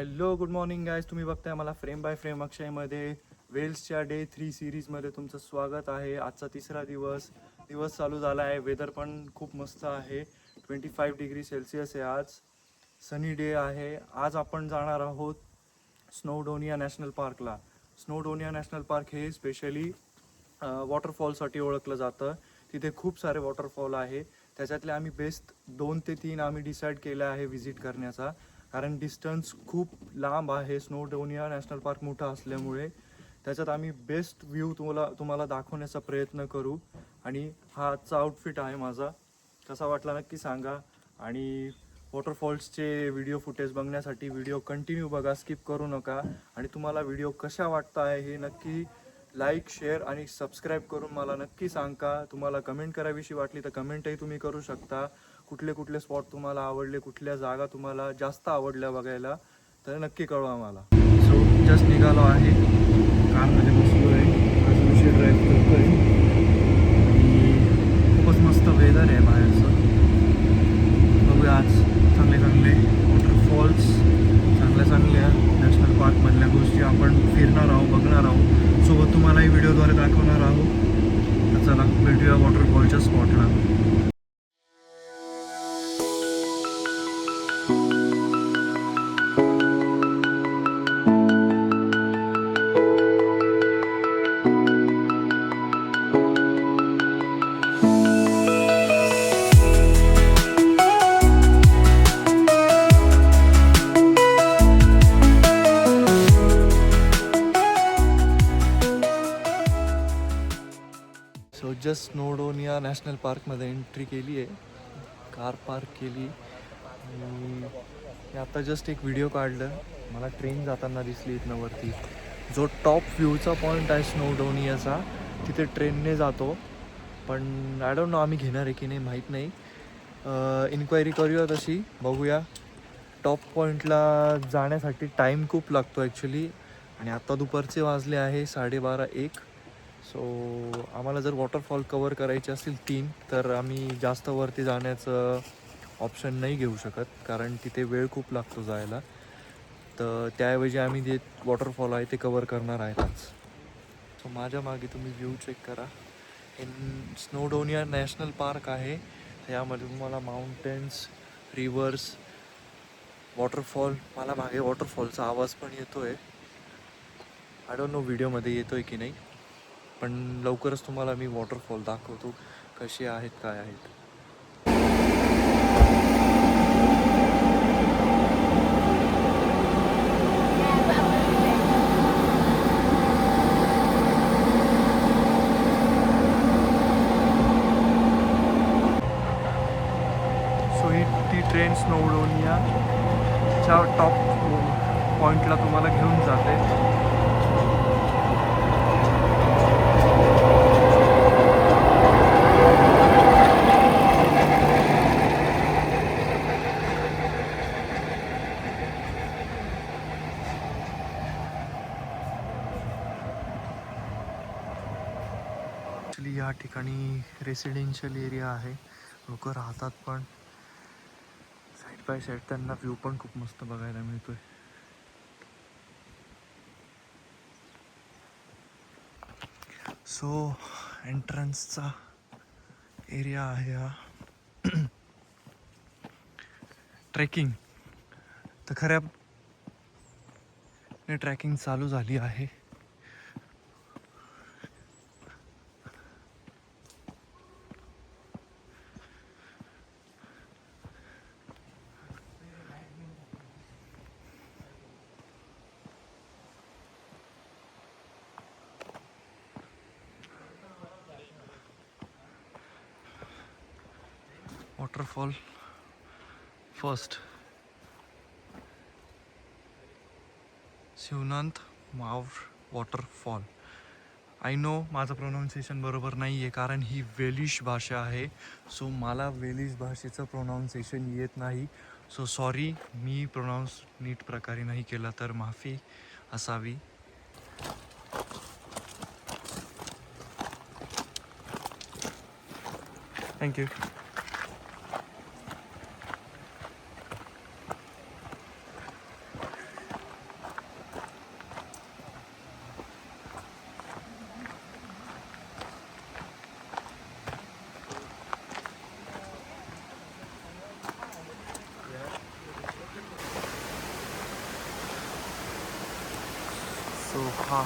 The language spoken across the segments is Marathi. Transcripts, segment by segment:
Hello good morning guys. तुम्ही बघताय मला फ्रेम बाय फ्रेम अक्षयमध्ये वेल्सच्या डे 3 सिरीजमध्ये तुमचं स्वागत आहे. आजचा तिसरा दिवस चालू झाला आहे. वेदर पण खूप मस्त आहे. 25°C आहे. आज सनी डे आहे. आज आपण जाणार आहोत स्नोडोनिया नॅशनल पार्कला. स्नोडोनिया नॅशनल पार्क हे स्पेशली वॉटरफॉलसाठी ओळखलं जातं. तिथे खूप सारे वॉटरफॉल आहे. त्याच्यातले आम्ही बेस्ट 2 ते 3 आम्ही डिसाईड केलं आहे व्हिजिट करण्याचा, कारण डिस्टन्स खूप लांब आहे. स्नोडोनिया नॅशनल पार्क मोठा असल्यामुळे त्याच्यात आम्ही बेस्ट व्ह्यू तुम्हाला दाखवण्याचा प्रयत्न करू. आणि हा आजचा आउटफिट आहे माझा. कसा वाटला नक्की सांगा. आणि वॉटरफॉल्सचे व्हिडिओ फुटेज बघण्यासाठी व्हिडिओ कंटिन्यू बघा, स्किप करू नका. आणि तुम्हाला व्हिडिओ कशा वाटत आहे हे नक्की लाईक, शेअर आणि सबस्क्राईब करून मला नक्की सांगा. तुम्हाला कमेंट करावीशी वाटली तर कमेंटही तुम्ही करू शकता. कुठले स्पॉट तुम्हाला आवडले, कुठल्या जागा तुम्हाला जास्त आवडल्या बघायला, तर नक्की कळवा मला. सो जस्ट निघालो आहे, कारमध्ये बसलो आहे. आज उशीर ड्राईव्ह करतो आहे आणि खूपच मस्त वेदर आहे बाहेरचं. बघूया आज चांगले वॉटरफॉल्स, चांगल्या नॅशनल पार्कमधल्या गोष्टी आपण फिरणार आहोत, बघणार आहोत. सोबत तुम्हालाही व्हिडिओद्वारे दाखवणार आहोत. तर चला भेटूया वॉटरफॉलच्या स्पॉटला. सो जस्ट स्नोडोनिया नॅशनल पार्कमध्ये एंट्री केली आहे. कार पार्क केली आणि आता जस्ट एक व्हिडिओ काढलं. मला ट्रेन जाताना दिसली इथनं वरती. जो टॉप व्ह्यूचा पॉईंट आहे स्नोडोनियाचा, तिथे ट्रेनने जातो. पण आय डोंट नो आम्ही घेणार आहे की नाही माहीत नाही. इन्क्वायरी करूया तशी, बघूया. टॉप पॉईंटला जाण्यासाठी टाईम खूप लागतो ॲक्च्युली. आणि आत्ता दुपारचे वाजले आहे 12:30-1. सो आम्हाला जर वॉटरफॉल कवर करायचे असतील 3, तर आम्ही जास्त वरती जाण्याचं ऑप्शन नाही घेऊ शकत, कारण तिथे वेळ खूप लागतो जायला. तर त्याऐवजी आम्ही जे वॉटरफॉल आहे ते कवर करणार आहेत आज. सो माझ्या मागे तुम्ही व्ह्यू चेक करा. स्नोडोनिया नॅशनल पार्क आहे. यामध्ये तुम्हाला माउंटेन्स, रिव्हर्स, वॉटरफॉल. मला मागे वॉटरफॉलचा आवाज पण येतो आहे. आय डोंट नो व्हिडिओमध्ये येतो आहे की नाही, पण लवकरच तुम्हाला मी वॉटरफॉल दाखवतो कसे आहेत, काय आहेत. सो ही ती ट्रेन स्नोडोनियाच्या टॉप पॉईंटला तुम्हाला घेऊन जाते. ॲक्च्युली या ठिकाणी रेसिडेन्शियल एरिया आहे. लोक राहतात पण. साईड बाय साईड त्यांना व्ह्यू पण खूप मस्त बघायला मिळतोय. सो एंट्रन्सचा एरिया आहे हा. ट्रेकिंग तर खऱ्या ट्रॅकिंग चालू झाली आहे. Waterfall first, Shivnath Mawar waterfall. I know माझं प्रोनाऊन्सिएशन बरोबर नाही आहे, कारण ही वेलिश भाषा आहे. सो मला वेलिश भाषेचं प्रोनाऊन्सिएशन येत नाही. सो सॉरी, मी प्रोनाऊन्स नीट प्रकारे नाही केला तर माफी असावी. थँक्यू. सो हा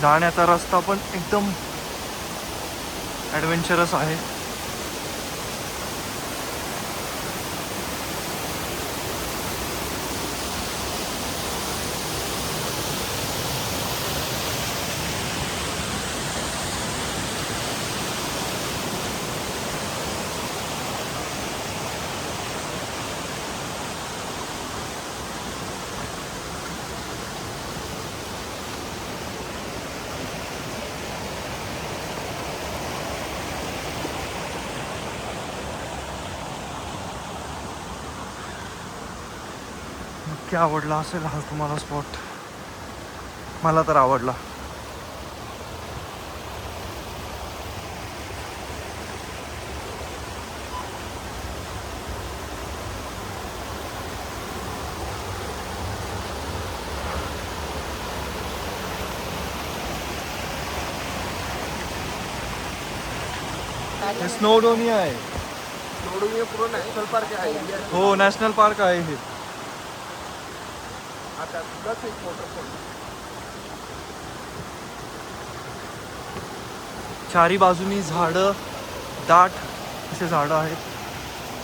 जाण्याचा रस्ता पण एकदम ॲडव्हेंचरस आहे. नक्की आवडला असेल हा तुम्हाला स्पॉट. मला तर आवडला. हे स्नोडोनिया आहे. स्नोडोनिया पूर्ण नॅशनल पार्क आहे. हो, नॅशनल पार्क आहे हे. आता प्लस एक वॉटरफॉल. चारी बाजूनी झाडं, दाट असे झाडं आहेत.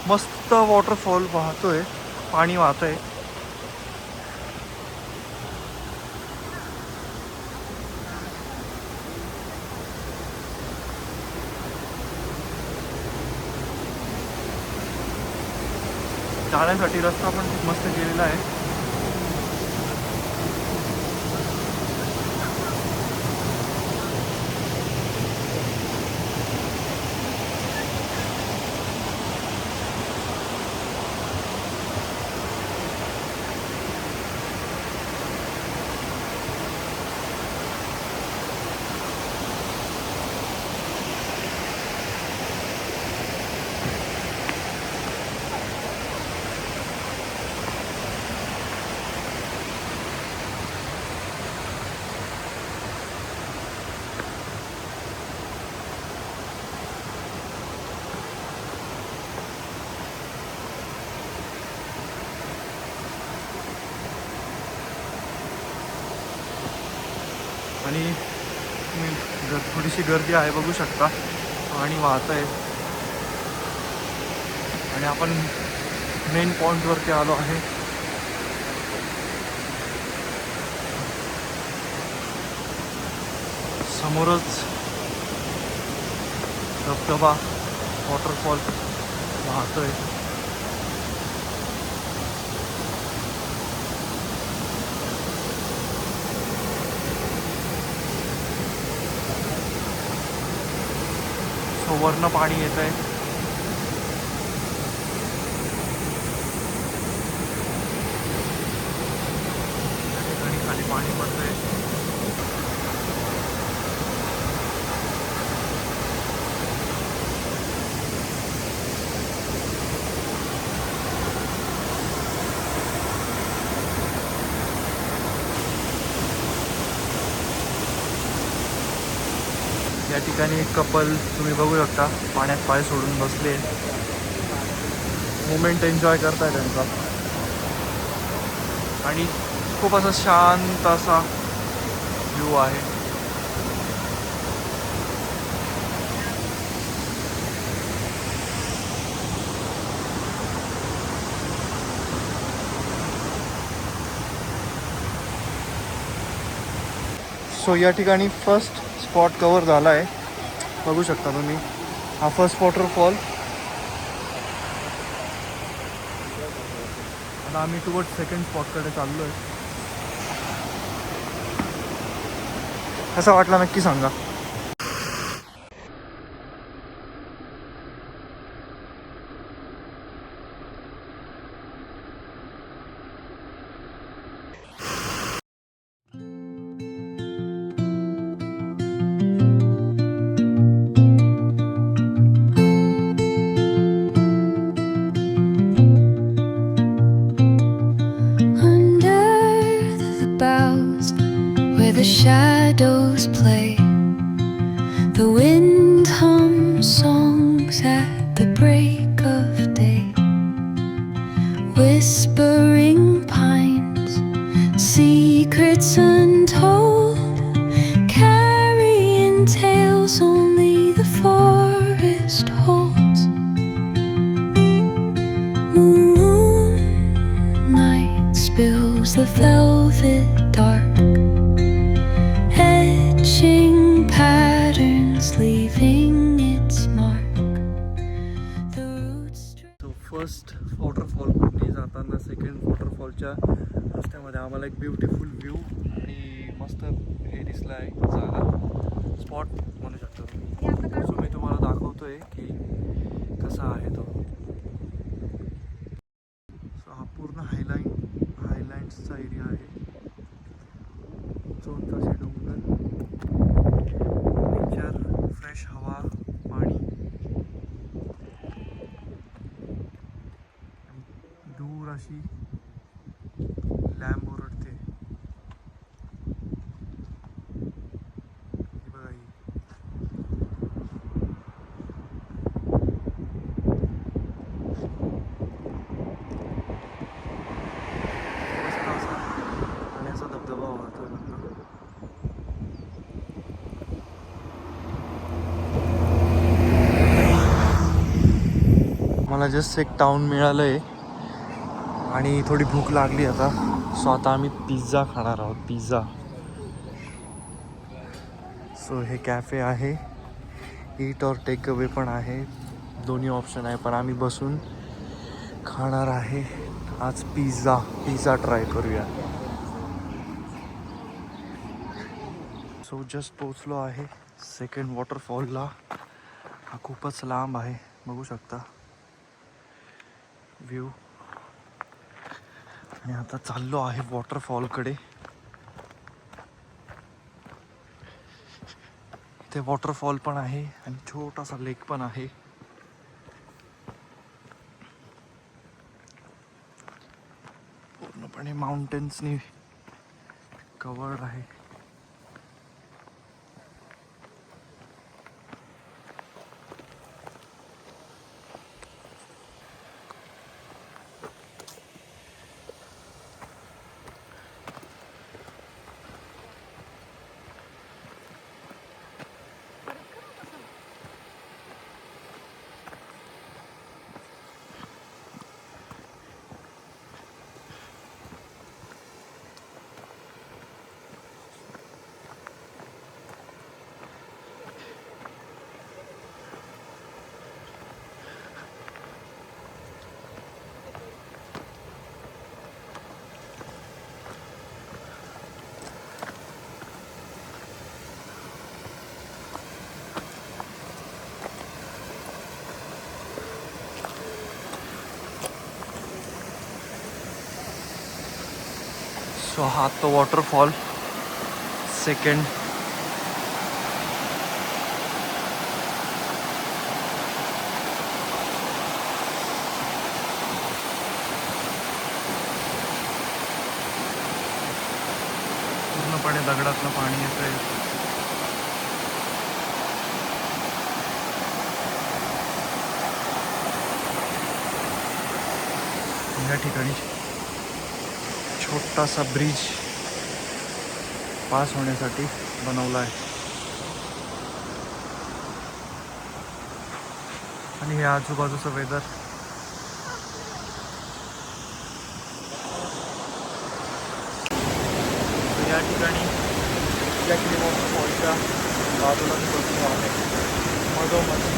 मस्त वॉटरफॉल वाहतोय, पाणी वाहतंय. जाण्यासाठी रस्ता पण खूप मस्त केलेला आहे. आणि तुम्ही थोडीशी गर्दी आहे बघू शकता. पाणी वाहत आहे आणि आपण मेन पॉईंटवरती आलो आहे. समोरच धबधबा वॉटरफॉल वाहतोय. वरनं पाणी येत आहे. ठिकाणी खाली पाणी पडतंय. या ठिकाणी एक कपल तुम्ही बघू शकता पाण्यात पाय सोडून बसले. मोमेंट एन्जॉय करताय त्यांचा. आणि खूप असा शांत असा व्ह्यू आहे. सो या ठिकाणी फर्स्ट स्पॉट कवर झाला आहे. बघू शकता तुम्ही हा फर्स्ट वॉटरफॉल. आता आम्ही टुवर्ड सेकंड स्पॉटकडे चाललो आहे. कसा वाटला नक्की सांगा. the shadows play. The wind hums songs at the break of day. Whispering pines, secrets untold, carrying tales only the forest holds. Moonlight spills the velvet dark, etching patterns, leaving its mark. The roots तो फर्स्ट वॉटरफॉलने जाताना सेकंड वॉटरफॉलच्या रस्त्यामध्ये आम्हाला एक ब्युटिफुल व्ह्यू आणि मस्त हे दिसलं आहे जागा स्पॉट म्हणू शकतो तुम्ही. सो मी तुम्हाला दाखवतोय की कसा आहे तो. सो हा पूर्ण हायलँड्सचा एरिया आहे. चोंचाचे डोंगर, नेचर, फ्रेश हवा, पाणी, दूर अशी लॅम्ब ओरडते. ही बघा ही. मस्त असा पाण्याचा धबधबा वाहतोय बघा. मला जस्ट एक टाउन मिळालं आहे आणि थोडी भूक लागली आता. सो आता आम्ही पिझ्झा खाणार आहोत. पिझ्झा. सो हे कॅफे आहे, ईट और टेक अवे पण आहे, दोन्ही ऑप्शन आहे. पण आम्ही बसून खाणार आहे आज पिझ्झा ट्राय करूया. सो जस्ट पोचलो आहे सेकंड वॉटरफॉलला. हा खूपच लांब आहे, बघू शकता व्ह्यू. आणि आता चाललो आहे वॉटरफॉलकडे. इथे वॉटरफॉल पण आहे आणि छोटासा लेक पण आहे. पूर्णपणे माउंटेन्सनी कवर्ड आहे. सो हा तो वॉटरफॉल सेकंड. पूर्णपणे दगडातनं पाणी येतंय. या ठिकाणी छोटासा ब्रिज पास होण्यासाठी बनवला आहे. आणि हे आजूबाजूचं वेदर. या ठिकाणी एक्झॅक्टली वॉटरफॉलच्या बाजूला बसलो आहे मधोमध.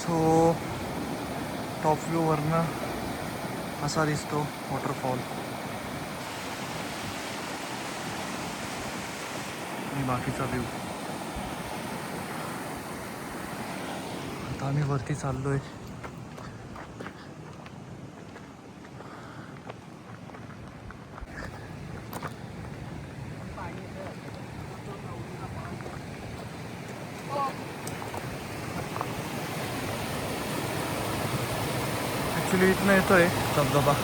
सो टॉप व्ह्यूवरनं असा दिसतो वॉटरफॉल. आणि बाकीचा व्ह्यू. आम्ही वरती चाललोय. ॲक्च्युली इथनं येतोय धबधबा.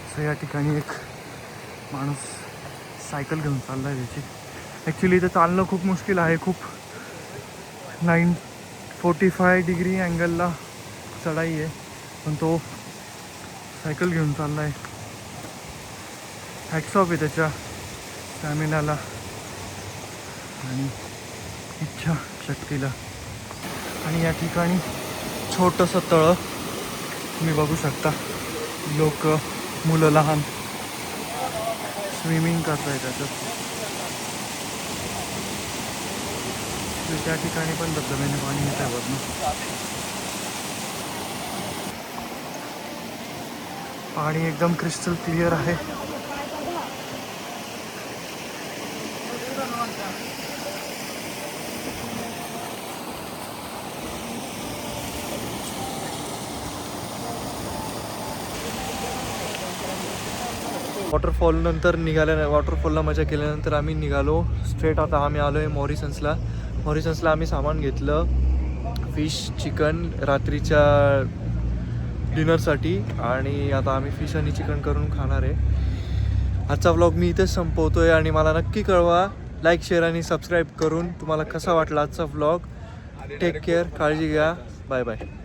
सो या ठिकाणी एक माणूस सायकल घेऊन चालला आहे त्याची. ॲक्च्युली इथं चालणं खूप मुश्किल आहे. खूप 945 डिग्री अँगलला चढाई आहे, पण तो सायकल घेऊन चालला आहे. हॅट्स ऑफ आहे त्याच्या स्टॅमिनाला आणि इच्छाशक्तीला. आणि या ठिकाणी छोटंसं तळं तुम्ही बघू शकता. लोक, मुलं लहान स्विमिंग करत आहे त्याच्यात. त्या ठिकाणी पण धबधब्याने पाणी येत आहे वरनं. पाणी एकदम क्रिस्टल क्लिअर आहे. वॉटरफॉल नंतर वॉटरफॉलला मजा केल्यानंतर आम्ही निघालो स्ट्रेट. आता आम्ही आलो आहे मॉरिसन्सला. आम्ही सामान घेतलं फिश चिकन रात्रीच्या डिनरसाठी, आणि आता आम्ही फिश आणि चिकन करून खाणार आहे. आजचा व्लॉग मी इथेच संपवतोय आणि मला नक्की कळवा लाईक, शेअर आणि सबस्क्राईब करून तुम्हाला कसा वाटला आजचा व्लॉग. टेक केअर, काळजी घ्या, बाय बाय.